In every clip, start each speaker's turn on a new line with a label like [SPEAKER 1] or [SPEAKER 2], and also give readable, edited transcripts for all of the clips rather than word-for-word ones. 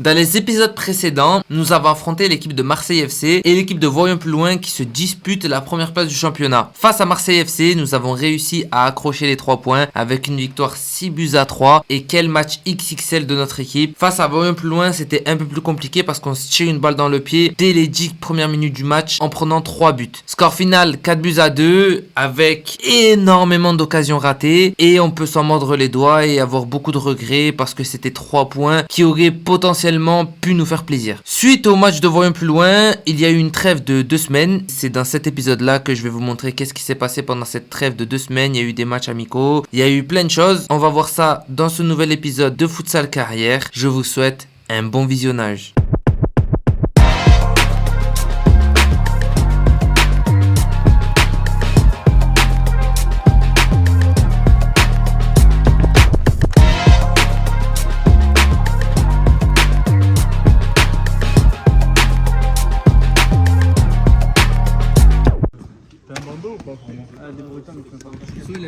[SPEAKER 1] Dans les épisodes précédents, nous avons affronté l'équipe de Marseille FC et l'équipe de Voyons Plus Loin qui se disputent la première place du championnat. Face à Marseille FC, nous avons réussi à accrocher les 3 points avec une victoire 6-3 et quel match XXL de notre équipe. Face à Voyons Plus Loin, c'était un peu plus compliqué parce qu'on se tire une balle dans le pied dès les 10 premières minutes du match en prenant 3 buts. Score final 4-2 avec énormément d'occasions ratées et on peut s'en mordre les doigts et avoir beaucoup de regrets parce que c'était 3 points qui auraient potentiellement pu nous faire plaisir. Suite au match de Voyons Plus Loin, il y a eu une trêve de 2 semaines. C'est dans cet épisode là que je vais vous montrer qu'est-ce qui s'est passé pendant cette trêve de 2 semaines. Il y a eu des matchs amicaux, il y a eu plein de choses. On va voir ça dans ce nouvel épisode de Futsal Carrière. Je vous souhaite un bon visionnage.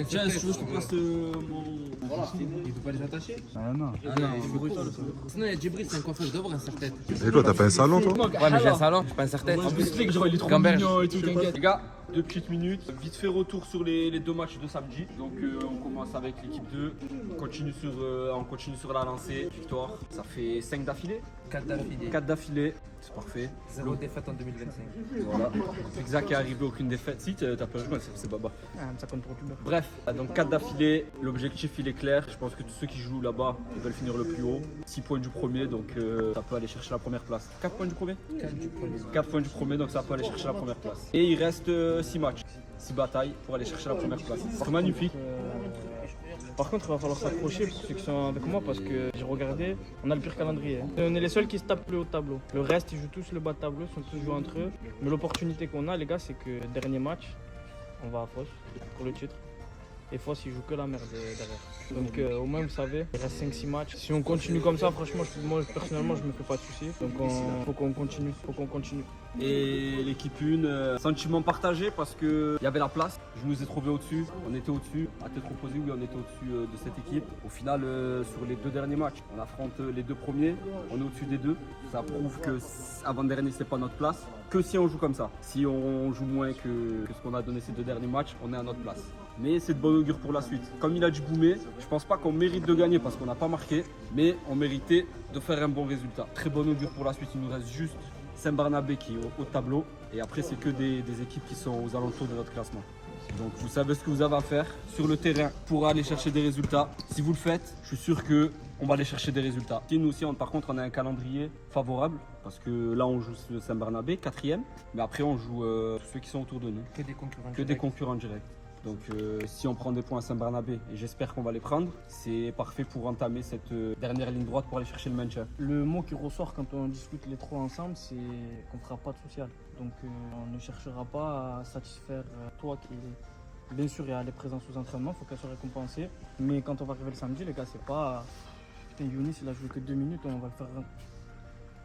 [SPEAKER 2] Tiens, si tu veux, je te passe mon. Il peut pas les attacher.
[SPEAKER 3] Ah non.
[SPEAKER 2] Sinon, il y a Djibril, c'est un coiffeur, je dois avoir un serre-tête.
[SPEAKER 3] Et quoi, t'as pas un salon toi?
[SPEAKER 1] Ouais, mais j'ai un salon, j'ai pas un serre-tête.
[SPEAKER 2] En plus, Flick, genre, il est trop
[SPEAKER 1] Gamberge.
[SPEAKER 2] mignon et tout, t'inquiète. Les gars, 2 petites minutes. Vite fait retour sur les 2 matchs de samedi. Donc, on commence avec l'équipe 2. On continue sur la lancée. Victoire. Ça fait 5 d'affilée.
[SPEAKER 1] 4 d'affilée.
[SPEAKER 2] 4 d'affilée. C'est parfait.
[SPEAKER 1] 0 défaite en 2025.
[SPEAKER 2] Voilà. Exact qui est arrivé, aucune défaite. Si, t'as peur, c'est Baba.
[SPEAKER 4] Ça compte pour tout le monde.
[SPEAKER 2] Bref, donc 4 d'affilée, l'objectif il est clair. Je pense que tous ceux qui jouent là-bas, ils veulent finir le plus haut. 6 points du premier, donc ça peut aller chercher la première place. 4 points du premier 4 points du premier, donc ça peut aller chercher la première place. Et il reste 6 matchs, 6 batailles pour aller chercher la première place. C'est magnifique.
[SPEAKER 4] Par contre, il va falloir s'accrocher pour ceux qui sont avec moi parce que j'ai regardé, on a le pire calendrier. On est les seuls qui se tapent le haut de tableau. Le reste, ils jouent tous le bas de tableau, ils sont tous joués entre eux. Mais l'opportunité qu'on a, les gars, c'est que dernier match, on va à Foss pour le titre. Et Foss, ils jouent que la merde derrière. Donc au moins, vous savez, il reste 5-6 matchs. Si on continue comme ça, franchement, moi personnellement, je me fais pas de soucis. Donc faut qu'on continue.
[SPEAKER 2] Et l'équipe 1, sentiment partagé parce qu'il y avait la place. Je nous ai trouvé au-dessus, on était au-dessus. À tête reposée, oui, on était au-dessus de cette équipe. Au final, sur les 2 derniers matchs, on affronte les 2 premiers, on est au-dessus des 2. Ça prouve que avant-dernier, c'est pas notre place. Que si on joue comme ça. Si on joue moins que ce qu'on a donné ces 2 derniers matchs, on est à notre place. Mais c'est de bon augure pour la suite. Comme il a dit Boumé, je pense pas qu'on mérite de gagner parce qu'on n'a pas marqué, mais on méritait de faire un bon résultat. Très bon augure pour la suite, il nous reste juste Saint-Barnabé qui est au tableau. Et après, c'est que des équipes qui sont aux alentours de notre classement. Donc vous savez ce que vous avez à faire sur le terrain pour aller chercher des résultats. Si vous le faites, je suis sûr qu'on va aller chercher des résultats. Et nous aussi, par contre, on a un calendrier favorable parce que là, on joue le Saint-Barnabé, 4e. Mais après, on joue tous ceux qui sont autour de nous.
[SPEAKER 1] Que des concurrents.
[SPEAKER 2] Que des concurrents directs. Donc si on prend des points à Saint-Barnabé, et j'espère qu'on va les prendre, c'est parfait pour entamer cette dernière ligne droite pour aller chercher le maintien.
[SPEAKER 4] Le mot qui ressort quand on discute les 3 ensemble, c'est qu'on ne fera pas de social. Donc on ne cherchera pas à satisfaire toi qui, bien sûr, il y a les présences aux entraînements, il faut qu'elles soient récompensées. Mais quand on va arriver le samedi, les gars, c'est pas... Putain, Younis, il a joué que 2 minutes, on va le faire...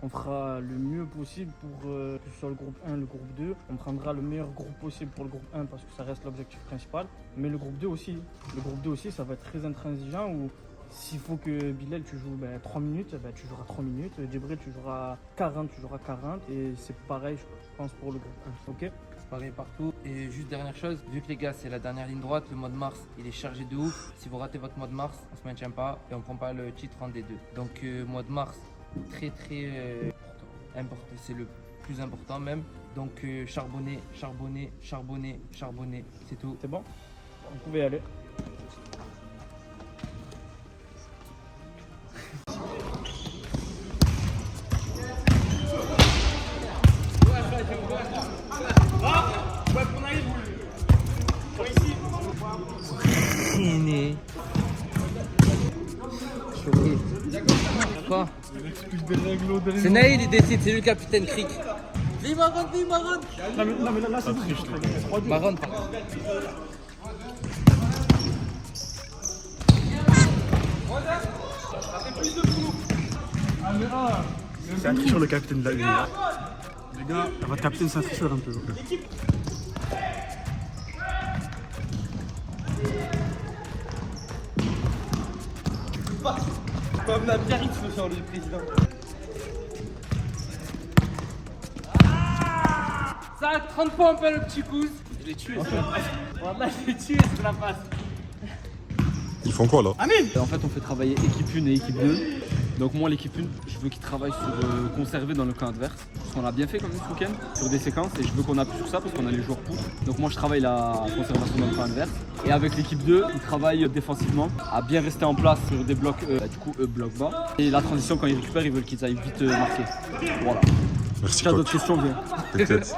[SPEAKER 4] On fera le mieux possible pour que ce soit le groupe 1, le groupe 2. On prendra le meilleur groupe possible pour le groupe 1 parce que ça reste l'objectif principal. Mais le groupe 2 aussi. Le groupe 2 aussi, ça va être très intransigeant où s'il faut que Bilal, tu joues 3 minutes, tu joueras 3 minutes. Djibril, tu joueras 40, tu joueras 40. Et c'est pareil, je pense, pour le groupe 1. Ok ?
[SPEAKER 1] Pareil partout. Et juste dernière chose, vu que les gars c'est la dernière ligne droite, le mois de mars il est chargé de ouf. Si vous ratez votre mois de mars, on se maintient pas et on prend pas le titre en D2. Donc mois de mars, très important, c'est le plus important même. Donc charbonner, c'est tout.
[SPEAKER 4] C'est bon ? Vous pouvez y aller.
[SPEAKER 1] Quoi? C'est Naïl, il décide, c'est lui le capitaine Cric. Vive Maron, vive Maron!
[SPEAKER 4] Non mais là c'est bon.
[SPEAKER 1] Maron.
[SPEAKER 3] C'est un tricheur le capitaine de la Une. Les gars, votre capitaine c'est un tricheur un peu.
[SPEAKER 4] Comme la Biarritz, le président.
[SPEAKER 5] Ça, 30 pompes, le petit cousse. Je l'ai tué. Voilà, je l'ai tué sur la face.
[SPEAKER 6] Ils font quoi là?
[SPEAKER 2] En fait, on fait travailler équipe 1 et équipe 2. Donc moi, l'équipe 1, je veux qu'ils travaillent sur conserver dans le camp adverse. Parce qu'on a bien fait quand même ce week-end sur des séquences et je veux qu'on appuie sur ça parce qu'on a les joueurs pour. Donc moi, je travaille la conservation dans le camp adverse. Et avec l'équipe 2, ils travaillent défensivement à bien rester en place sur des blocs, du coup, bloc bas. Et la transition, quand ils récupèrent, ils veulent qu'ils aillent vite marquer. Voilà.
[SPEAKER 6] Merci
[SPEAKER 2] Si tu as
[SPEAKER 6] coach.
[SPEAKER 2] d'autres questions, viens.
[SPEAKER 6] T'inquiète.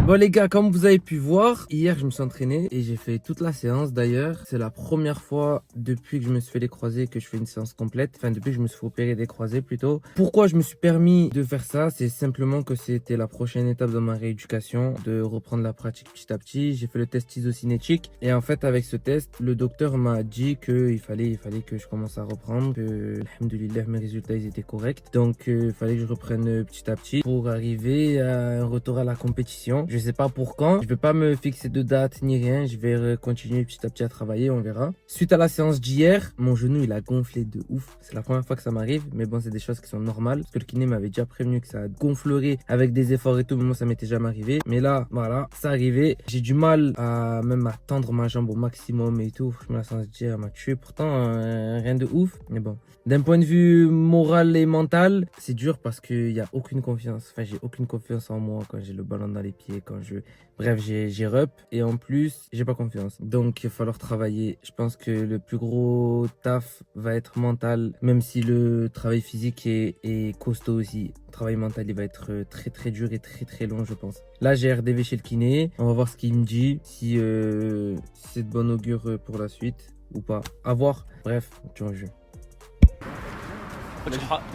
[SPEAKER 1] Bon les gars, comme vous avez pu voir, hier je me suis entraîné et j'ai fait toute la séance d'ailleurs. C'est la première fois depuis que je me suis fait les croisés que je fais une séance complète. Enfin depuis que je me suis fait opérer des croisés plutôt. Pourquoi je me suis permis de faire ça? C'est simplement que c'était la prochaine étape dans ma rééducation, de reprendre la pratique petit à petit. J'ai fait le test isocinétique et en fait avec ce test, le docteur m'a dit qu'il fallait que je commence à reprendre, que alhamdoulilah mes résultats ils étaient corrects. Donc il fallait que je reprenne petit à petit pour arriver à un retour à la compétition. Je sais pas pour quand, je vais pas me fixer de date ni rien, je vais continuer petit à petit à travailler, on verra. Suite à la séance d'hier, mon genou il a gonflé de ouf. C'est la première fois que ça m'arrive, mais bon c'est des choses qui sont normales parce que le kiné m'avait déjà prévenu que ça gonflerait avec des efforts et tout, mais moi ça m'était jamais arrivé. Mais là, voilà, ça arrivait. J'ai du mal à même à tendre ma jambe au maximum et tout. Franchement la séance d'hier m'a tué, pourtant rien de ouf, mais bon. D'un point de vue moral et mental, c'est dur parce qu'il n'y a aucune confiance. Enfin, j'ai aucune confiance en moi quand j'ai le ballon dans les pieds, quand je... Bref, j'ai rep et en plus, j'ai pas confiance. Donc, il va falloir travailler. Je pense que le plus gros taf va être mental, même si le travail physique est costaud aussi. Le travail mental, il va être très très dur et très très long, je pense. Là, j'ai RDV chez le kiné. On va voir ce qu'il me dit, si c'est de bon augure pour la suite ou pas. À voir. Bref, tu vois,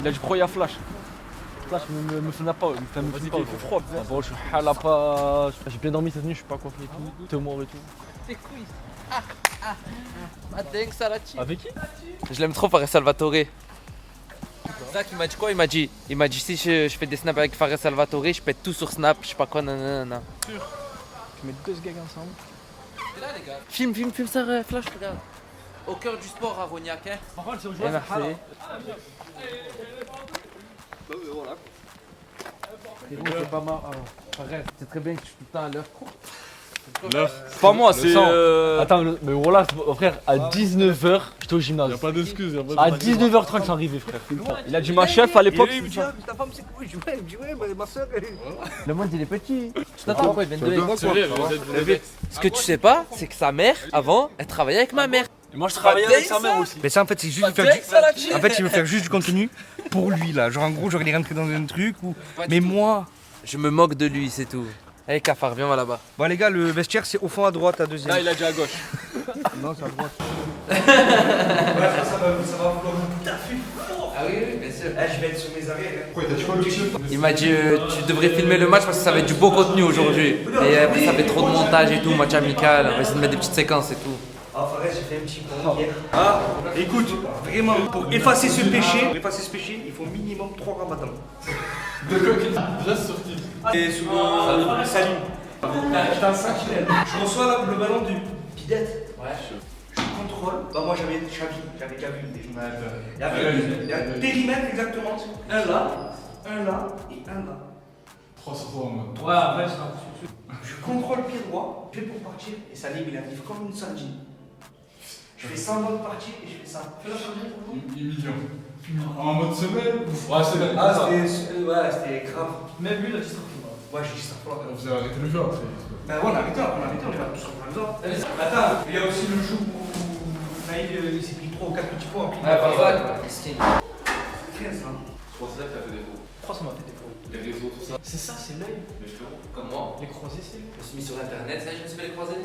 [SPEAKER 2] Il a du pro, il y a Flash. Flash me fait pas, il me fait froid. Ah bon, je suis halal pas. J'ai bien dormi cette nuit, je suis pas coiffé et tout. T'es mort et tout.
[SPEAKER 1] Tes couilles.
[SPEAKER 2] Avec qui?
[SPEAKER 1] Je l'aime trop, Fares Salvatore. Zach, il m'a dit quoi? Il m'a dit si je fais des snaps avec Fares Salvatore, je pète tout sur Snap, je sais pas quoi, nanana.
[SPEAKER 4] Tu mets deux gags ensemble.
[SPEAKER 1] C'est là, les gars. Filme ça, Flash, regarde. Au cœur du sport à Rognac, hein.
[SPEAKER 2] Par contre, si on joue
[SPEAKER 1] Merci. C'est pas marrant. C'est très bien que tu sois tout le temps à l'heure.
[SPEAKER 2] C'est pas moi, c'est. Attends, mais voilà, frère, à 19h, j'étais au gymnase.
[SPEAKER 3] Y'a pas d'excuse, y'a pas
[SPEAKER 2] À 19h30, c'est arrivé, frère. Il a dit ma chef à l'époque.
[SPEAKER 7] Ta femme c'est quoi? Je dis ouais, ma soeur elle est...
[SPEAKER 1] Le monde il est petit. Tu t'attends à quoi? Il vient de
[SPEAKER 3] C'est vrai,
[SPEAKER 1] Ce que tu sais pas, c'est que sa mère, avant, elle travaillait avec ma mère.
[SPEAKER 2] Moi, je travaillais avec sa mère aussi.
[SPEAKER 7] Mais ça en fait c'est juste de faire du... En fait il veut faire juste du contenu pour lui là. Genre en gros genre il est rentré dans un truc ou... Mais moi...
[SPEAKER 1] Je me moque de lui, c'est tout. Allez, Cafard, viens, on va là-bas.
[SPEAKER 7] Bon les gars, le vestiaire c'est au fond à droite, à deuxième.
[SPEAKER 2] Là, il a dit à gauche.
[SPEAKER 7] Non c'est à droite.
[SPEAKER 1] Ah oui, bien sûr.
[SPEAKER 7] Je vais être sur mes arrières.
[SPEAKER 3] Pourquoi t'as dit quoi le chef?
[SPEAKER 1] Il m'a dit tu devrais filmer le match parce que ça va être du beau contenu aujourd'hui. Et après ça fait trop de montage et tout, match amical, on va essayer de mettre des petites séquences et tout.
[SPEAKER 7] Ah Fares j'ai fait un petit point hier. Ah écoute, vraiment pour effacer ce péché, il faut minimum 3 ramadans. Et sur Salim. Je reçois là le ballon de Pidette.
[SPEAKER 1] Ouais.
[SPEAKER 7] Je contrôle. Bah moi j'avais déjà vu le périmètre. Il y a un périmètre exactement. Un là et un là.
[SPEAKER 3] 3 sur 3 en mode.
[SPEAKER 7] Ouais, en fait, je contrôle le pied droit, je vais pour partir et Salim il arrive comme une sardine. Je fais 100 modes partir et je fais ça. Fais la sardine pour vous.
[SPEAKER 3] Million. En mode semaine? Ouais, semaine.
[SPEAKER 7] Ah, c'était grave.
[SPEAKER 4] Même lui, il a dit ça.
[SPEAKER 7] Ouais, j'ai dit ça.
[SPEAKER 3] Vous avez arrêté le jeu après.
[SPEAKER 7] Ben ouais, on a arrêté, on est pas tous en plein dedans. Attends, il y a aussi le jour où Naïd il s'est pris 3 ou 4 petits points en pile.
[SPEAKER 1] Ouais, par ça, c'est
[SPEAKER 7] 15 là.
[SPEAKER 4] 3 ça m'a fait défaut.
[SPEAKER 3] Les réseaux, tout ça.
[SPEAKER 4] C'est ça, c'est l'œil.
[SPEAKER 1] comme moi.
[SPEAKER 4] Les croisés, c'est
[SPEAKER 1] Je me suis mis sur internet, ça y est, je me suis fait les croiser.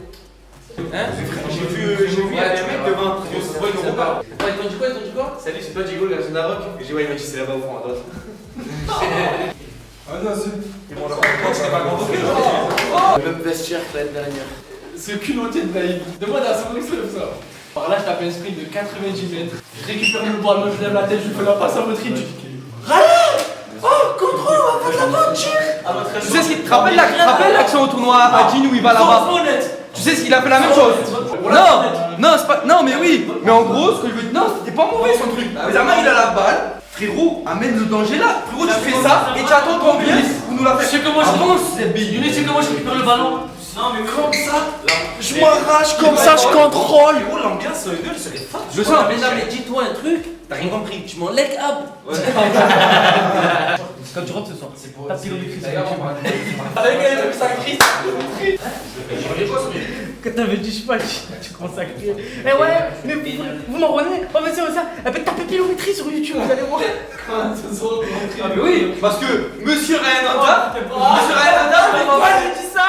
[SPEAKER 7] J'ai vu il y a un mec devant.
[SPEAKER 1] Ouais, ils t'ont dit quoi?
[SPEAKER 7] Salut, c'est toi Diego, le gardien d'Aroc. J'ai dit, ouais, il m'a dit, c'est là-bas au fond à droite.
[SPEAKER 3] Ah non, c'est.
[SPEAKER 7] Ils vont leur c'est pas grand.
[SPEAKER 1] Le même vestiaire que l'année dernière.
[SPEAKER 5] Ce culotté de Naïm. Demande à son extrême ça. Par là, je tape un sprint de 90 mètres. Je récupère le ballon, je lève la tête, je fais la passe à votre équipe.
[SPEAKER 2] Tu sais ce qu'il te rappelle l'action au tournoi à Jean où il va là-bas. Tu sais ce qu'il a fait la même chose. Non, c'est pas. Non, mais oui. Mais en gros, ce que je veux dire, non, c'était pas mauvais son truc. Zama, il a la balle. Frérot, amène le danger là. Frérot, tu fais ça et tu attends ton but pour nous la faire.
[SPEAKER 5] Tu sais comment
[SPEAKER 2] Younes,
[SPEAKER 5] tu sais comment je récupère le ballon?
[SPEAKER 7] Non, mais comme ça, je m'arrache comme ça, je contrôle. Frérot, l'ambiance gueule serait forte.
[SPEAKER 2] Je sens.
[SPEAKER 1] Mais non, mais dis-toi un truc, t'as rien compris, tu m'en leg up.
[SPEAKER 5] Quand tu rentres ce soir, c'est pour ta pilométrie.
[SPEAKER 2] Avec ça crie.
[SPEAKER 4] Quand t'avais dit, je sais pas, tu commences à crier. Eh ouais, mais vous m'en revenez? Oh, vas-y, on ça. Eh ben, tapez pilométrie sur YouTube, vous allez voir.
[SPEAKER 2] Ah, mais oui, parce que Monsieur Ryan pourquoi j'ai dit ça?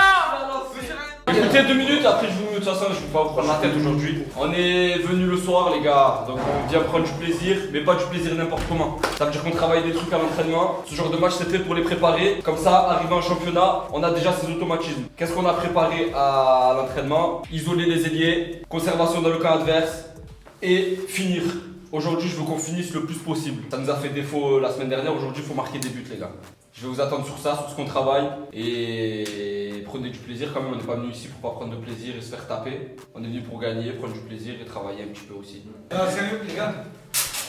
[SPEAKER 2] Écoutez 2 minutes, après de toute façon je vais pas vous prendre la tête aujourd'hui. On est venu le soir les gars, donc on vient prendre du plaisir, mais pas du plaisir n'importe comment. Ça veut dire qu'on travaille des trucs à l'entraînement. Ce genre de match c'était pour les préparer. Comme ça, arrivé en championnat, on a déjà ces automatismes. Qu'est-ce qu'on a préparé à l'entraînement? Isoler les ailiers, conservation dans le camp adverse et finir. Aujourd'hui je veux qu'on finisse le plus possible. Ça nous a fait défaut la semaine dernière, aujourd'hui il faut marquer des buts les gars. Je vais vous attendre sur ça, sur ce qu'on travaille et prenez du plaisir quand même, on n'est pas venu ici pour pas prendre de plaisir et se faire taper. On est venu pour gagner, prendre du plaisir et travailler un petit peu aussi.
[SPEAKER 7] Sérieux les gars,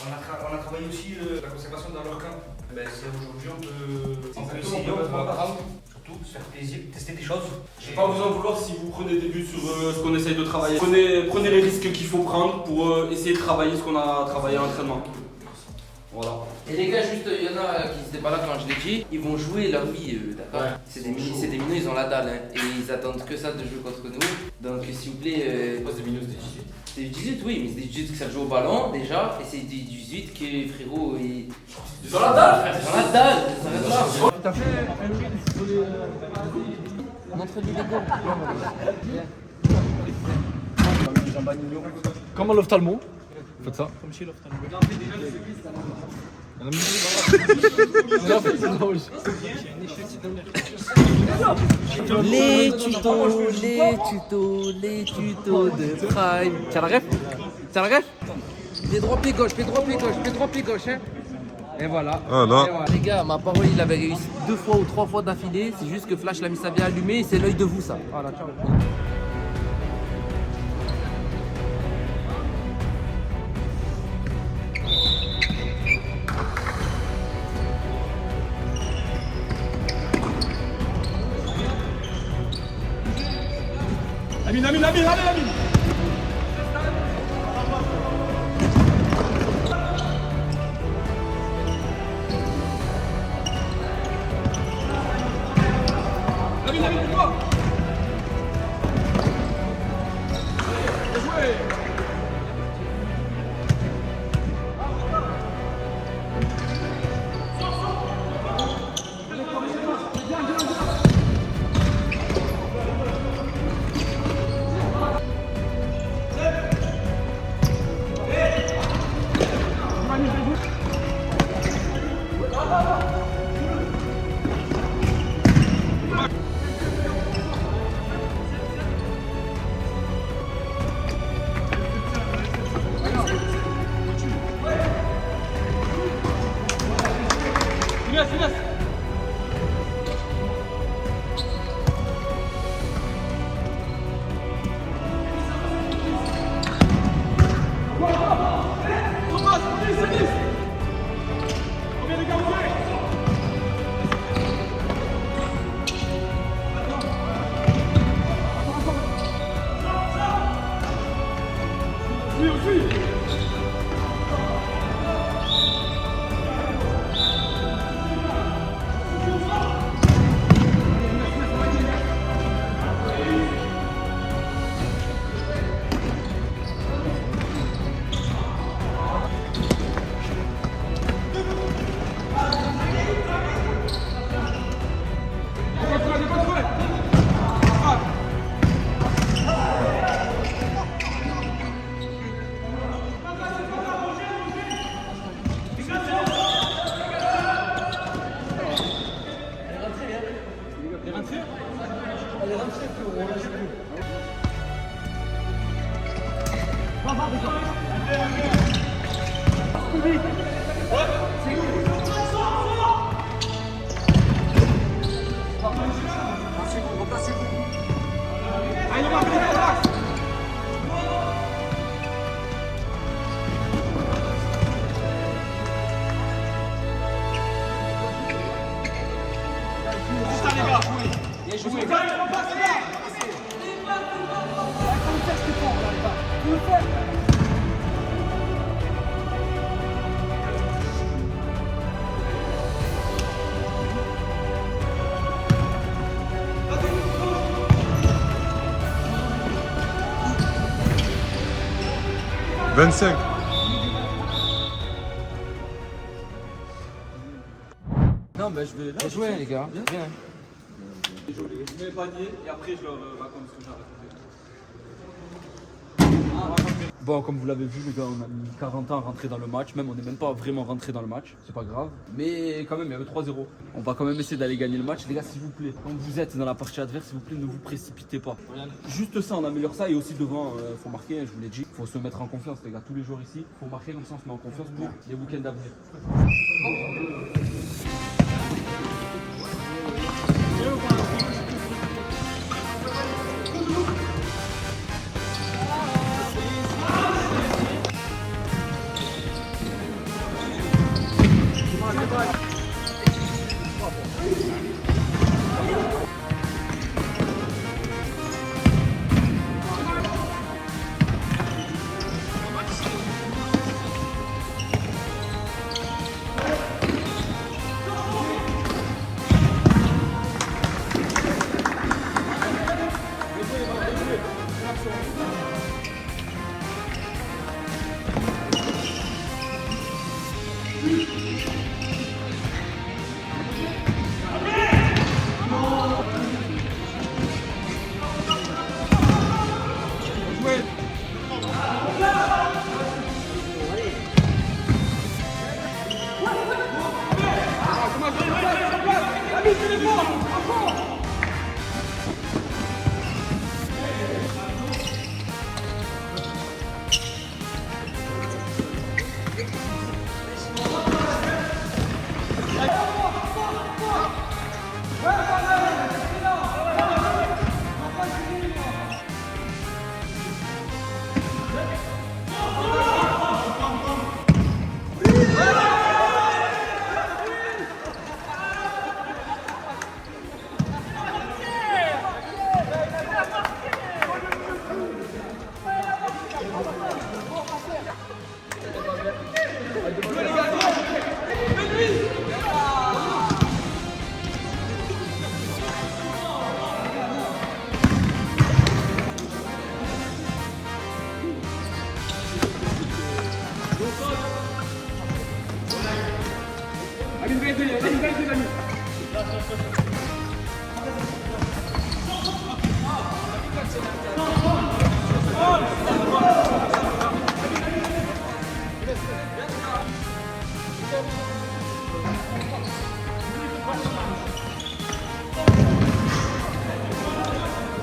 [SPEAKER 7] on a travaillé aussi la conservation dans leur camp. Ben, aujourd'hui on peut essayer, on peut apprendre, surtout se faire plaisir, tester des choses.
[SPEAKER 2] Je vais pas vous en vouloir si vous prenez des buts sur ce qu'on essaye de travailler. Prenez les risques qu'il faut prendre pour essayer de travailler ce qu'on a travaillé à l'entraînement. Voilà.
[SPEAKER 1] Et les gars, juste, il y en a qui étaient pas là quand je l'ai dit, ils vont jouer leur vie, d'accord?
[SPEAKER 5] Ouais.
[SPEAKER 1] C'est des minots, ils ont la dalle, hein, et ils attendent que ça de jouer contre nous. Donc s'il vous plaît.
[SPEAKER 5] Pas des minots, c'était 18.
[SPEAKER 1] C'est du 18, oui, mais c'est du 18 que ça joue au ballon déjà, et c'est du 18 que frérot.
[SPEAKER 5] Ils ont la dalle, frère.
[SPEAKER 1] Ils ont la dalle, ça reste là. T'as fait montre-lui les goals.
[SPEAKER 3] Comme à l'ophtalmo. Faites ça.
[SPEAKER 4] Comme chez l'ophtalmo.
[SPEAKER 1] Les tutos de Prime. Tiens la ref? Pied droit, pied gauche, pied droit, pied gauche, hein. Et voilà.
[SPEAKER 6] Ah là.
[SPEAKER 1] Et voilà. Les gars, ma parole, il avait réussi 2 fois ou 3 fois d'affilée. C'est juste que Flash l'a mis sa bien allumé et c'est l'œil de vous ça. Voilà, ciao.
[SPEAKER 3] Amine.
[SPEAKER 6] « 25.
[SPEAKER 2] Non, bah je vais.
[SPEAKER 1] Bien joué les gars. Bien.
[SPEAKER 2] Je mets le panier et après je leur raconte ce que j'ai raconté. Bon, comme vous l'avez vu, les gars, on a mis 40 ans à rentrer dans le match. Même, on n'est même pas vraiment rentré dans le match. C'est pas grave. Mais quand même, il y avait 3-0. On va quand même essayer d'aller gagner le match. Les gars, s'il vous plaît, quand vous êtes dans la partie adverse, s'il vous plaît, ne vous précipitez pas. Juste ça, on améliore ça. Et aussi devant, faut marquer, je vous l'ai dit. Faut se mettre en confiance, les gars. Tous les jours ici, faut marquer comme ça, on se met en confiance pour les week-ends d'avenir.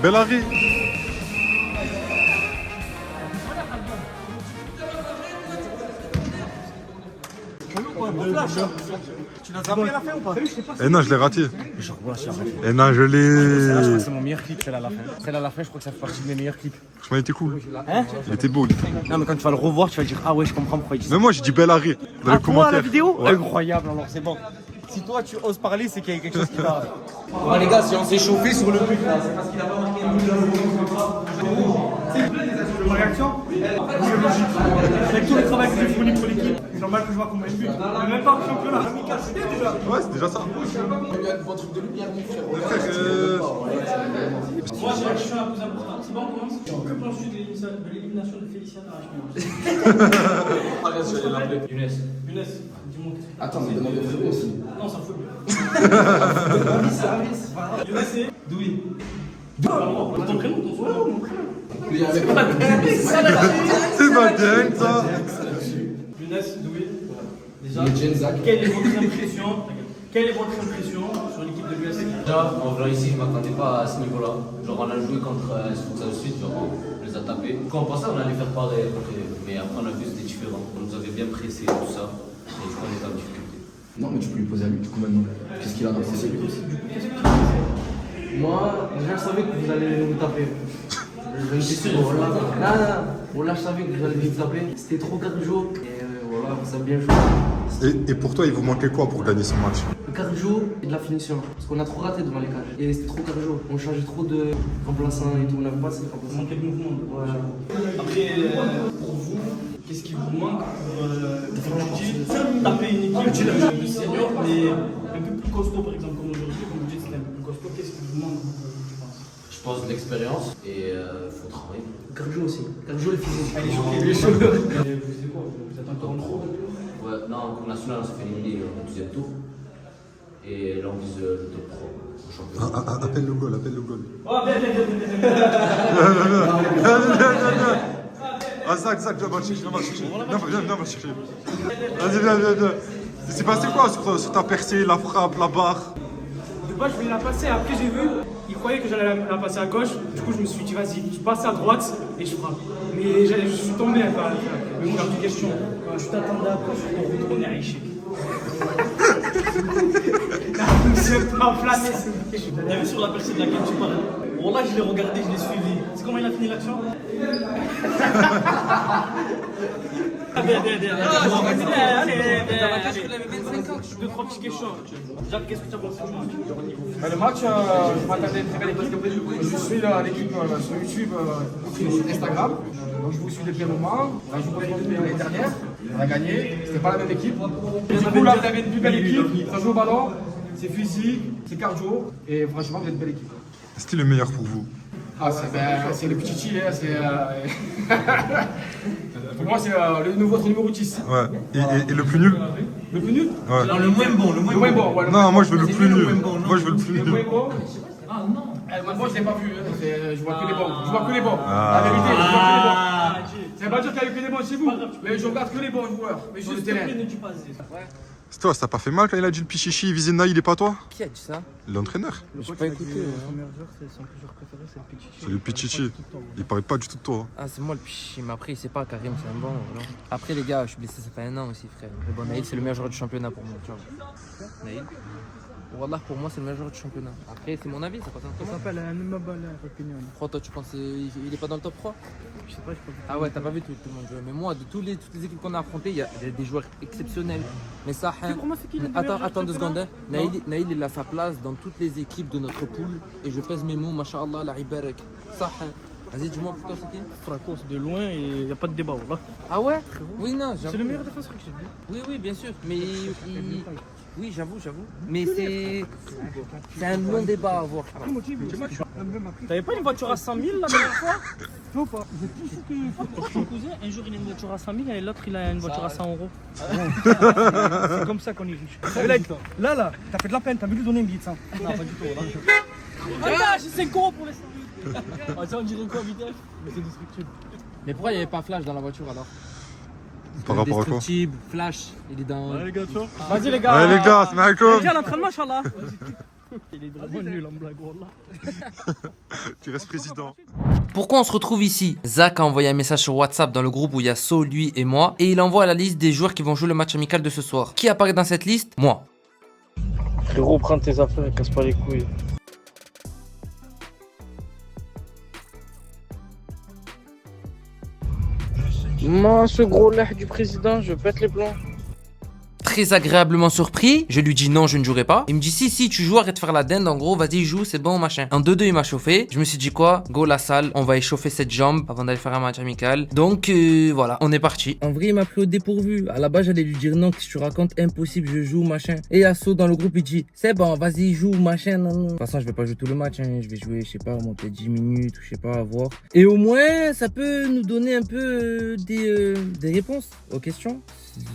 [SPEAKER 6] Bellary.
[SPEAKER 3] Tu l'as zappé à la fin ou pas?
[SPEAKER 6] Eh non, je l'ai raté.
[SPEAKER 3] Genre, voilà, j'ai arrêté.
[SPEAKER 6] Eh non, je
[SPEAKER 3] Je crois que
[SPEAKER 6] l'ai.
[SPEAKER 3] c'est mon meilleur clip, celle-là à la fin. Celle-là à la fin, je crois que ça fait partie de mes meilleurs clips.
[SPEAKER 6] Franchement, il était cool.
[SPEAKER 3] Hein?
[SPEAKER 6] Il était beau. lui.
[SPEAKER 3] Non, mais quand tu vas le revoir, tu vas dire, ah ouais, je comprends pourquoi il dit ça.
[SPEAKER 6] Mais moi, j'ai dit Bellary dans les
[SPEAKER 3] Ah, toi,
[SPEAKER 6] commentaires.
[SPEAKER 3] la vidéo?
[SPEAKER 6] Ouais.
[SPEAKER 3] Incroyable, alors c'est bon. Si toi, tu oses parler, c'est qu'il y a quelque chose qui va. Bon, les gars, si on s'est chauffé sur le but, là, c'est parce qu'il a pas marqué un but
[SPEAKER 8] Ma réaction, c'est logique. Avec tout le travail que j'ai fourni pour l'équipe, c'est normal que je vois qu'on met une but. Mais même pas en championnat, amical, c'est bien déjà.
[SPEAKER 6] Ouais, c'est déjà ça.
[SPEAKER 5] Moi, j'ai la question la plus importante. C'est bon, on commence. Que penses-tu de l'élimination de Félicien d'Arrache-Mion? Younes, dis-moi. Attends, mais demande de frérot aussi. Non, ça fout. Younes et Douy. Ton prénom, ton soir.
[SPEAKER 6] C'est pas dingue, ça.
[SPEAKER 5] Younes, Douy. Déjà, quelle est votre impression sur l'équipe de l'US?
[SPEAKER 9] Déjà, en vrai, ici, je ne m'attendais pas à ce niveau-là. Genre, on a joué contre Futsal Suite, genre, le les a tapés. Quand on pensait on allait faire pareil, mais après on a vu que c'était différent. On nous avait bien pressé et tout ça, et du coup on était en difficulté.
[SPEAKER 3] Non, mais tu peux lui poser à lui, du coup, maintenant. Qu'est-ce qu'il a dans ses yeux?
[SPEAKER 4] Moi, déjà, je savais que vous allez nous taper. Je suis sûr. Voilà, je savais que vous allez nous taper. C'était trop cardio. Et voilà, ça a bien joué.
[SPEAKER 6] Et pour toi, il vous manquait quoi pour gagner ce match?
[SPEAKER 4] Le cardio et de la finition. Parce qu'on a trop raté devant les cages. Et c'était trop cardio. On changeait trop de remplaçants et tout. On n'avait pas assez de remplaçants.
[SPEAKER 8] Manquait de mouvement.
[SPEAKER 4] Voilà.
[SPEAKER 8] Après, pour vous, qu'est-ce qui vous manque pour, comme tu dis, taper une équipe de seniors, mais un peu plus costaud, par exemple, comme aujourd'hui, comme vous dites, c'était un peu plus costaud. Qu'est-ce qui vous manque, tu penses?
[SPEAKER 9] Je pense de l'expérience et faut travailler.
[SPEAKER 4] Cardio aussi. Cardio et physique.
[SPEAKER 8] Il est chaud. Vous êtes quoi? Vous êtes encore en trop?
[SPEAKER 9] Ouais, non, en Coupe nationale, on s'est fait éliminer au deuxième tour. Et là, on vise le top 3 au championnat.
[SPEAKER 6] Appelle le goal, appelle le goal.
[SPEAKER 8] Oh, bien.
[SPEAKER 6] Ah, Zach, viens me chercher, viens me chercher. Viens me chercher. Vas-y, viens. Il s'est passé quoi sur ta percée, la frappe, la barre?
[SPEAKER 8] De base, je voulais la passer. Après, j'ai vu, il croyait que j'allais la passer à gauche. Du coup, je me suis dit, vas-y, je passe à droite et je frappe. Mais je suis tombé un peu à la fin. Mais moi, j'ai une question. Quand tu t'attendais après, pour retourner à échec. C'est pas placé. T'as vu sur la percée de laquelle tu parles? Bon, là, je l'ai regardé, je l'ai suivi. C'est comment il a fini l'action? Allez. Deux, trois petites questions. Jacques, qu'est-ce que tu as pensé du match?
[SPEAKER 3] Le match, je m'attendais à une très belle équipe. Je suis l'équipe sur YouTube, sur Instagram. Donc je vous suis depuis un moment. On a joué contre l'année dernière. On a gagné. C'était pas la même équipe. Du coup, là, vous avez une plus belle équipe. Ça joue au ballon. C'est physique, c'est cardio. Et franchement, vous êtes une belle équipe.
[SPEAKER 6] Est-ce qu'il est le meilleur pour vous?
[SPEAKER 3] Ah, c'est le petit Chi, hein, pour moi, c'est votre numéro 10.
[SPEAKER 6] Ouais. Et le plus nul?
[SPEAKER 3] Le plus nul?
[SPEAKER 6] Ouais.
[SPEAKER 3] Non, le moins bon. Ouais,
[SPEAKER 6] non, moi je veux le plus nul. Moi je veux le plus
[SPEAKER 3] Le
[SPEAKER 6] nul.
[SPEAKER 3] moins bon? Ah non. Moi, je l'ai pas vu. Hein. Je vois que les bons. Je vois que les bons. La vérité, je vois que les bons. Ça veut pas dire qu'il y a eu que les bons chez vous. Mais je regarde que les bons joueurs. Mais sur le terrain.
[SPEAKER 6] C'est toi, ça t'a pas fait mal quand il a dit le pichichi, il visait Naïl et pas toi?
[SPEAKER 1] Qui a dit ça?
[SPEAKER 6] L'entraîneur.
[SPEAKER 1] J'ai pas écouté.
[SPEAKER 4] Son meilleur joueur, c'est son plus joueur préféré, c'est le Pichichi.
[SPEAKER 6] C'est le pichichi. Il parlait pas du tout de toi.
[SPEAKER 1] Ah, c'est moi le pichichi, mais après, il sait pas, Karim, c'est un bon. Voilà. Après, les gars, je suis blessé, ça fait 1 an aussi, frère. Mais bon, Naïl, c'est le meilleur joueur du championnat pour moi, tu vois. Naïl. Wallah, pour moi, c'est le meilleur joueur du championnat. Après, c'est mon avis, ça passe un
[SPEAKER 4] Ça s'appelle un Mabala, opinion.
[SPEAKER 1] Pourquoi toi, tu penses qu'il est pas dans le top 3?
[SPEAKER 4] Je sais pas, je peux pas.
[SPEAKER 1] Ah ouais, t'as pas vu tout le monde jouer. Mais moi, de toutes les équipes qu'on a affrontées, il y a des joueurs exceptionnels. Mais ça,
[SPEAKER 8] Pour moi, c'est qui le
[SPEAKER 1] attends 2 secondes. Naïl, il a sa place dans toutes les équipes de notre poule. Et je pèse mes mots, masha'Allah, la ibarak. Ça, vas-y, dis-moi pour toi, c'est qui?
[SPEAKER 4] Franco, c'est de loin et il n'y a pas de débat, là.
[SPEAKER 1] Ah ouais? Oui, non, j'avoue.
[SPEAKER 4] C'est le meilleur défenseur que j'ai vu.
[SPEAKER 1] Oui, bien sûr. Mais oui, j'avoue. Mais c'est un long débat à avoir.
[SPEAKER 8] T'avais pas une voiture à 100 000 la dernière fois? Non, pas. Ton cousin, un jour il a une voiture à 100 000 et l'autre il a une voiture à 100 euros. C'est comme ça qu'on est riche. Là, t'as fait de la peine, t'as voulu lui donner une bite, ça. Non, pas du tout. Ah, j'ai 5 euros pour les 100 000. Ah, ça, on dirait quoi, vitesse? Mais c'est destructible.
[SPEAKER 1] Mais pourquoi il n'y avait pas Flash dans la voiture alors?
[SPEAKER 6] Par rapport à quoi?
[SPEAKER 1] Destructible, Flash, il est dans.
[SPEAKER 8] Allez, les gars, tu vois. Vas-y, les gars.
[SPEAKER 6] Allez les gars, c'est Malcolm.
[SPEAKER 8] Viens à l'entraînement, Inch'Allah. Il est vraiment nul en blague, wallah.
[SPEAKER 6] Tu restes président.
[SPEAKER 1] Pourquoi on se retrouve ici? Zach a envoyé un message sur WhatsApp dans le groupe où il y a So, lui et moi. Et il envoie la liste des joueurs qui vont jouer le match amical de ce soir. Qui apparaît dans cette liste? Moi.
[SPEAKER 4] Frérot, prends tes affaires et casse pas les couilles. Moi, ce gros lait du président, je pète les plombs.
[SPEAKER 1] Très agréablement surpris, je lui dis non, je ne jouerai pas. Il me dit si tu joues, arrête de faire la dinde, en gros, vas-y, joue, c'est bon, machin. En 2-2, il m'a chauffé. Je me suis dit quoi? Go la salle, on va échauffer cette jambe avant d'aller faire un match amical. Donc voilà, on est parti. En vrai, il m'a pris au dépourvu. À la base, j'allais lui dire non, qu'est-ce que tu racontes, impossible, je joue, machin. Et Asso dans le groupe, il dit c'est bon, vas-y, joue, machin. Non. De toute façon, je vais pas jouer tout le match, hein. Je vais jouer, je sais pas, monter 10 minutes, ou je sais pas, à voir. Et au moins, ça peut nous donner un peu des réponses aux questions.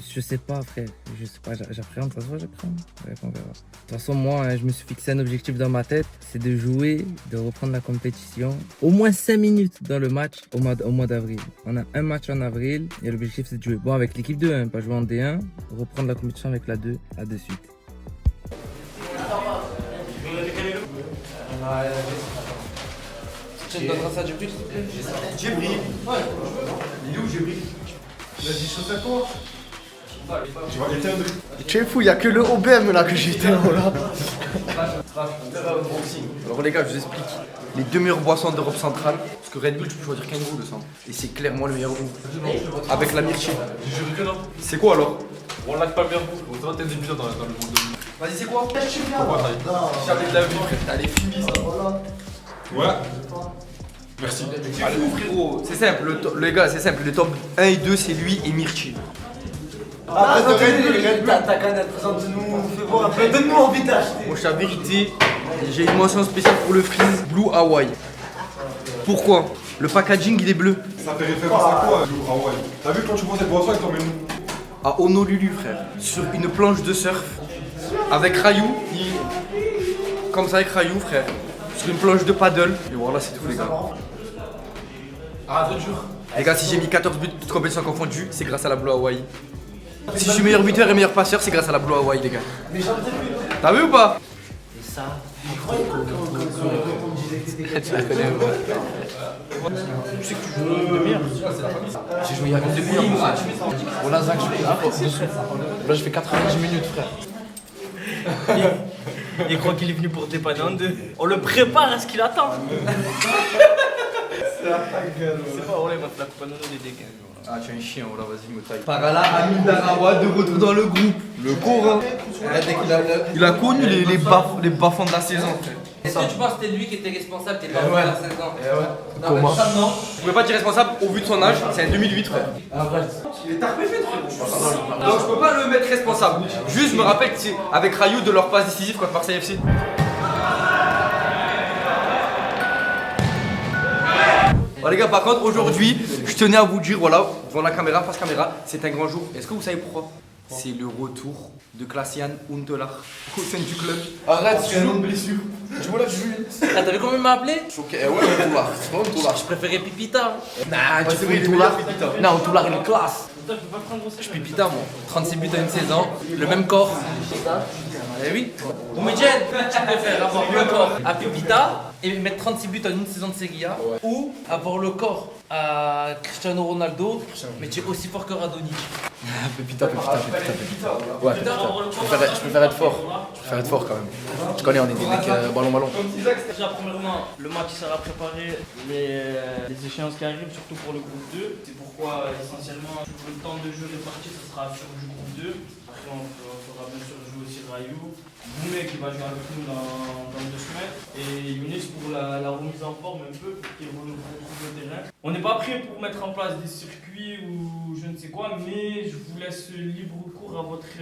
[SPEAKER 1] Je sais pas, frère. Je sais pas, j'appréhende, ça se voit, j'appréhende. Bref, on verra. De toute façon, moi, je me suis fixé un objectif dans ma tête, c'est de jouer, de reprendre la compétition. Au moins 5 minutes dans le match au mois d'avril. On a un match en avril et l'objectif, c'est de jouer. Bon, avec l'équipe 2, hein, pas jouer en D1, reprendre la compétition avec la 2, à de suite. Tu me donneras ça du plus?
[SPEAKER 7] Djebri. Ouais. Il est où Djebri? Il a dit choses à toi.
[SPEAKER 6] Tu vas éteindre.
[SPEAKER 10] Tu es fou, il n'y a que le OBM là que j'ai éteint là.
[SPEAKER 7] Alors les gars, je vous explique. Les deux meilleures boissons d'Europe centrale, parce que Red Bull, tu peux choisir qu'un goût de sang. Et c'est clairement le meilleur goût. Avec la myrtille.
[SPEAKER 6] Je jure que non.
[SPEAKER 7] C'est quoi alors?
[SPEAKER 6] On l'a pas bien goût. Toi, t'es débutant dans le monde de.
[SPEAKER 7] Vas-y, c'est quoi?
[SPEAKER 6] Pourquoi ça?
[SPEAKER 7] Jamais de la vie, frère. T'as les fumis, ça.
[SPEAKER 6] Ouais. Merci.
[SPEAKER 7] Allez, frérot, c'est simple, les gars, c'est simple. Le top 1 et 2, c'est lui et Myrtille.
[SPEAKER 10] Ta canette, présente-nous, fais voir un peu, donne-nous envie d'acheter.
[SPEAKER 7] Moi, je la vérité, j'ai une mention spéciale pour le freeze Blue Hawaii. Pourquoi? Le packaging, il est bleu.
[SPEAKER 6] Ça fait référence à quoi, Blue Hawaii? T'as vu quand tu vois cette boisson, elle t'emmène où?
[SPEAKER 7] À Honolulu, frère. Sur une planche de surf. Avec Rayou. Comme ça, avec Rayou, frère. Sur une planche de paddle. Et voilà, c'est tout, les gars.
[SPEAKER 6] Ah, de dur.
[SPEAKER 7] Les gars, si j'ai mis 14 buts, toutes compétitions confondues, c'est grâce à la Blue Hawaii. Si je suis meilleur buteur et meilleur passeur, c'est grâce à la Blue Hawaii, les gars. T'as vu ou pas?
[SPEAKER 10] Et ça,
[SPEAKER 7] Tu la connais, ouais.
[SPEAKER 4] Tu sais que tu joues une demi-heure.
[SPEAKER 5] J'ai joué il y a une demi-heure. Voilà, Zach, je fais là, je fais 90 minutes, frère.
[SPEAKER 8] Il croit qu'il est venu pour dépanner en deux. On le prépare à ce qu'il attend. C'est pas vrai, moi, la coupe à des dégâts.
[SPEAKER 7] Ah, tu es un chien, voilà, vas-y, me taille. Parala, Amin Darawa, de retour dans le groupe. Le Coran. Il a connu les bas-fonds de la saison, frère.
[SPEAKER 1] Est-ce que tu penses que c'était lui qui était responsable? T'es pas venu à 16 ans.
[SPEAKER 7] Comment? Non. Je pouvais pas dire responsable au vu de son âge, c'est un 2008, frère.
[SPEAKER 10] il est tarpé fait, frérot.
[SPEAKER 7] Donc je peux pas le mettre responsable. Juste, je me rappelle que c'est avec Rayou de leur passe décisive contre Marseille FC. Bon, les gars, par contre, aujourd'hui, je tenais à vous dire, voilà, devant la caméra, face caméra, c'est un grand jour. Est-ce que vous savez pourquoi? C'est le retour de Klaas-Jan Huntelaar au sein du club.
[SPEAKER 5] Arrête, c'est un nom de blessure. Tu vois là, tu joues.
[SPEAKER 1] Ah, t'as vu comment il m'a appelé?
[SPEAKER 5] Ok, ouais, Huntelaar. C'est pas Huntelaar.
[SPEAKER 1] Je préférais Pipita.
[SPEAKER 5] Nah, tu fais Huntelaar. Non, Huntelaar, il est classe.
[SPEAKER 1] Je suis Pipita, moi. 36 buts en une saison, le même corps. Eh oui. Oumedjen, tu préfères avoir le corps à Pipita et mettre 36 buts en une saison de Serie A ou avoir le corps à Cristiano Ronaldo, mais tu es aussi fort que Radonjic.
[SPEAKER 5] Pépita. Ouais, Pépita. Je préfère être fort. Je préfère être fort quand même. Tu connais, on est des mecs ballon.
[SPEAKER 8] Déjà, premièrement, le match sera préparé, les échéances qui arrivent, surtout pour le groupe 2. C'est pourquoi, essentiellement, tout le temps de jeu des parties, ce sera sur du groupe 2. Après, on fera bien sûr jouer aussi Rayou. Boumé qui va jouer avec nous dans 2 semaines. Et Younis pour la remise en forme un peu, pour qu'il retrouve le terrain. On n'est pas prêt pour mettre en place des circuits ou je ne sais quoi, mais je vous laisse libre cours à votre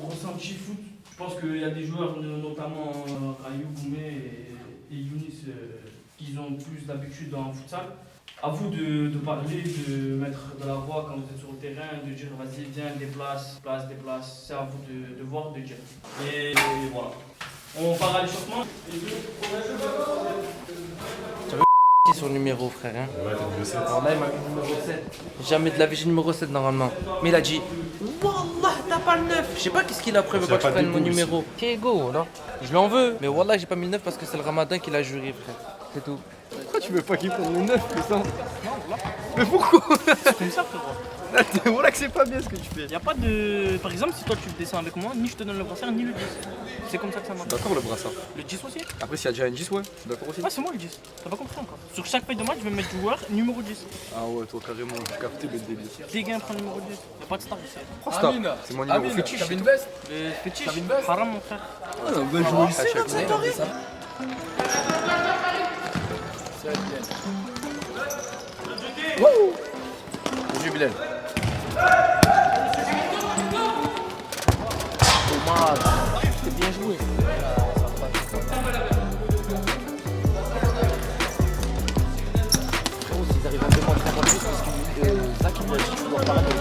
[SPEAKER 8] ressenti foot. Je pense qu'il y a des joueurs, notamment Rayou, Boumé et Younis, qui ont plus d'habitude en futsal. À vous de parler, de mettre de la voix quand vous êtes sur le terrain, de dire vas-y, viens, déplace. C'est à vous de voir, de dire. Et voilà. On part à l'échauffement.
[SPEAKER 1] Qui est son numéro, frère, hein?
[SPEAKER 6] Ouais, t'as numéro 7.
[SPEAKER 1] Alors là, il m'a mis le numéro 7. Jamais de la vie, j'ai le numéro 7 normalement. Mais il a dit Wallah, t'as pas le 9. Je sais pas qu'est-ce qu'il a prévu quand tu prennes mon numéro. Ok, go, là. Je lui en veux. Mais Wallah, j'ai pas mis le 9 parce que c'est le ramadan qu'il a juré, frère. C'est tout.
[SPEAKER 7] Pourquoi tu veux pas qu'il prenne le 9, putain? Mais pourquoi?
[SPEAKER 8] C'est comme ça, frérot.
[SPEAKER 7] Voilà que c'est pas bien ce que tu fais.
[SPEAKER 8] Y a pas de. Par exemple, si toi tu descends avec moi, ni je te donne le brassard, ni le 10. C'est comme ça que ça marche.
[SPEAKER 7] D'accord, le brassard.
[SPEAKER 8] Le 10 aussi?
[SPEAKER 7] Après, s'il y a déjà un 10, ouais, je suis d'accord aussi.
[SPEAKER 8] Ouais, c'est moi le 10. T'as pas compris encore. Sur chaque feuille de match, je vais mettre joueur numéro 10.
[SPEAKER 7] Ah ouais, toi carrément, j'ai capté le délire.
[SPEAKER 8] Dégâts prend le numéro 10. Y'a pas de star ici.
[SPEAKER 7] Prends ça, c'est mon numéro fétiche.
[SPEAKER 5] T'avais une veste?
[SPEAKER 8] Le fétiche, haram mon frère.
[SPEAKER 7] Ah, on va jouer ici, là, c'est torride.
[SPEAKER 5] Wouh! Bonjour Bilal.
[SPEAKER 8] Omar, c'est bien joué.
[SPEAKER 5] Frérot, s'ils arrivent à me demander un peu plus, parce que Zach, il m'a dit tu dois parler.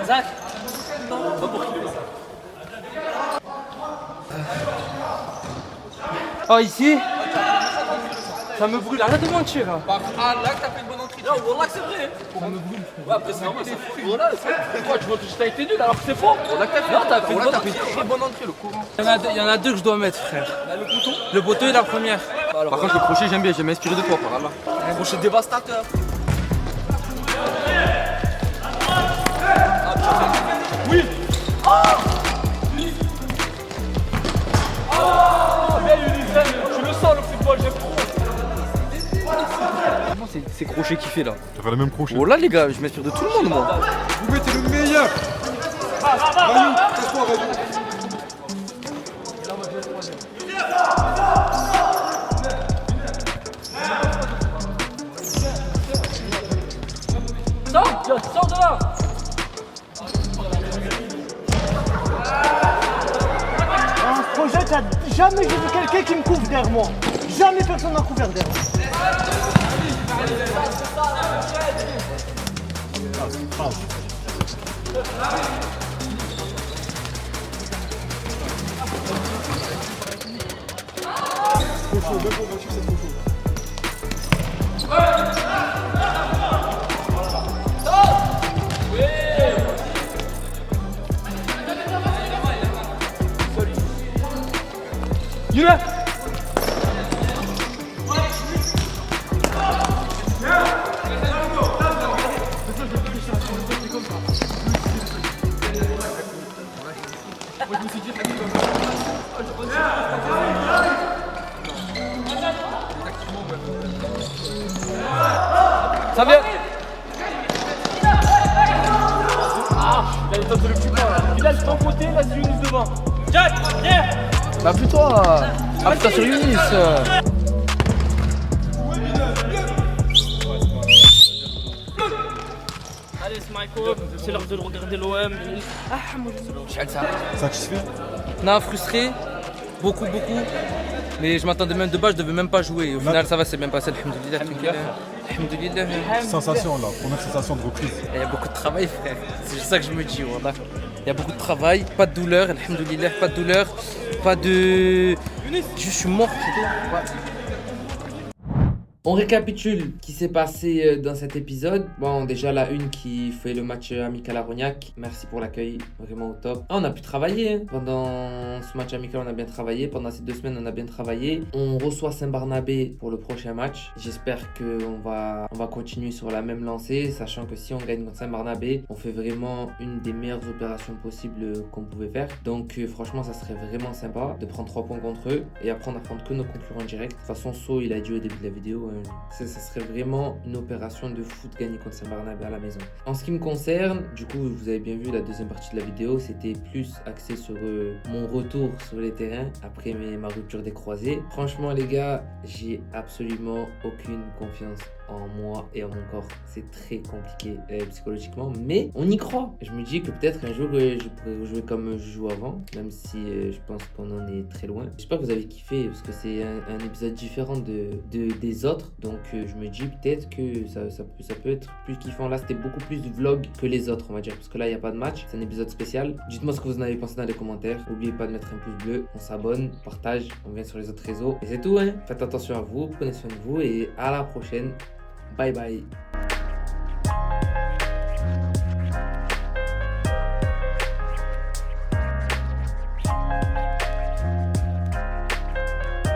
[SPEAKER 8] Zach. Oh, ici. Ça me brûle, arrête de mentir.
[SPEAKER 7] Ah, là que t'as fait une bonne entrée.
[SPEAKER 8] Non, voilà que c'est vrai.
[SPEAKER 7] Ça me brûle. Ouais, après, c'est normal, ça fait. Voilà, c'est.
[SPEAKER 8] Pourquoi tu vois que j'étais été nul alors que c'est faux?
[SPEAKER 7] Là que t'as fait.
[SPEAKER 8] Non, t'as fait une bonne
[SPEAKER 7] T'as fait
[SPEAKER 8] entrée.
[SPEAKER 7] une très bonne entrée, le courant.
[SPEAKER 8] Il y en a deux que je dois mettre, frère.
[SPEAKER 7] Le poteau.
[SPEAKER 8] Le poteau et la première.
[SPEAKER 7] Par contre, le crochet, j'aime bien, j'aime m'inspirer de toi, par là. Crochet dévastateur.
[SPEAKER 8] Oui. Tu le sens le football, j'aime trop.
[SPEAKER 7] C'est crochet qui fait là.
[SPEAKER 6] T'as fait le même crochet.
[SPEAKER 7] Oh là, les gars, je m'inspire de tout le monde, moi.
[SPEAKER 6] Vous mettez le meilleur. Rayou, casse-toi, Rayou.
[SPEAKER 8] Sors de là.
[SPEAKER 10] En projet, jamais j'ai vu quelqu'un qui me couvre derrière moi. Jamais personne n'a couvert derrière moi.
[SPEAKER 6] Trop chaud, même pour Mathieu, c'est trop chaud.
[SPEAKER 8] Yuna. Ça vient. Ah, il a tenté le plus bas là. Bilal, de ton côté, là, c'est Younis devant. Jack, viens.
[SPEAKER 7] Bah, plutôt. Ah, putain, sur Younis.
[SPEAKER 8] Allez, c'est Michael, c'est l'heure de regarder l'OM. Ah, moi je
[SPEAKER 6] Satisfait?
[SPEAKER 1] Non, frustré, beaucoup. Mais je m'attendais même de bas, je devais même pas jouer. Au final, ça va, c'est bien passé. Alhamdoulilah, alhamdoulilah.
[SPEAKER 6] Sensation là, première sensation de reprise.
[SPEAKER 1] Il y a beaucoup de travail, frère. C'est juste ça que je me dis, voilà. Il y a beaucoup de travail, pas de douleur, alhamdoulilah, pas de douleur, pas de. Je suis mort, c'est tout. Ouais. On récapitule ce qui s'est passé dans cet épisode. Bon, déjà la une qui fait le match amical à Rognac. Merci pour l'accueil, vraiment au top. Ah, on a pu travailler hein. Pendant ce match amical, on a bien travaillé. Pendant ces 2 semaines, on a bien travaillé. On reçoit Saint-Barnabé pour le prochain match. J'espère qu'on va continuer sur la même lancée, sachant que si on gagne contre Saint-Barnabé, on fait vraiment une des meilleures opérations possibles qu'on pouvait faire. Donc franchement, ça serait vraiment sympa de prendre 3 points contre eux et après on n'affronte que nos concurrents directs. De toute façon, So, il a dit au début de la vidéo, ça serait vraiment une opération de foot gagner contre Saint-Barnabé à la maison. En ce qui me concerne, du coup, vous avez bien vu la deuxième partie de la vidéo, c'était plus axé sur mon retour sur les terrains après ma rupture des croisés. Franchement, les gars, j'ai absolument aucune confiance en moi et en mon corps. C'est très compliqué psychologiquement, mais on y croit. Je me dis que peut-être un jour je pourrais jouer comme je joue avant, même si je pense qu'on en est très loin. J'espère que vous avez kiffé parce que c'est un épisode différent des autres, donc je me dis peut-être que ça peut être plus kiffant. Là, c'était beaucoup plus de vlog que les autres, on va dire, parce que là, il n'y a pas de match. C'est un épisode spécial. Dites-moi ce que vous en avez pensé dans les commentaires. N'oubliez pas de mettre un pouce bleu, on s'abonne, on partage, on vient sur les autres réseaux. Et c'est tout, hein. Faites attention à vous, prenez soin de vous et à la prochaine. Bye bye.